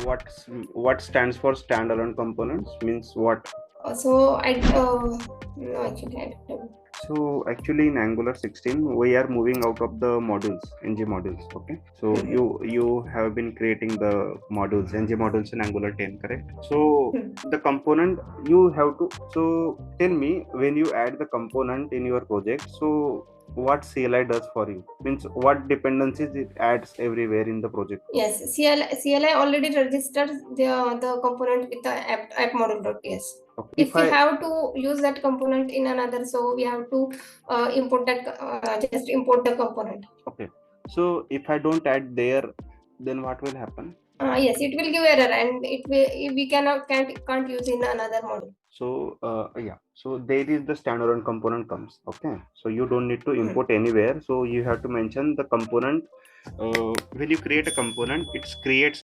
what stands for standalone components means what? So I no, actually I don't. So actually in Angular 16 we are moving out of the modules, ng modules. Okay, so Mhm. you have been creating the modules, ng modules in Angular 10, correct? So the component you have to, so tell me, when you add the component in your project, so what CLI does for you, means what dependencies it adds everywhere in the project. Yes, CLI already registers the component with the app module.ts. Okay. If we have to use that component in another, so we have to import that just import the component. Okay, so if I don't add there, then what will happen? Yes, it will give error, and we can't use in another module. So yeah, so there is the standalone component comes. Okay, so you don't need to import anywhere, so you have to mention the component. When you create a component, it creates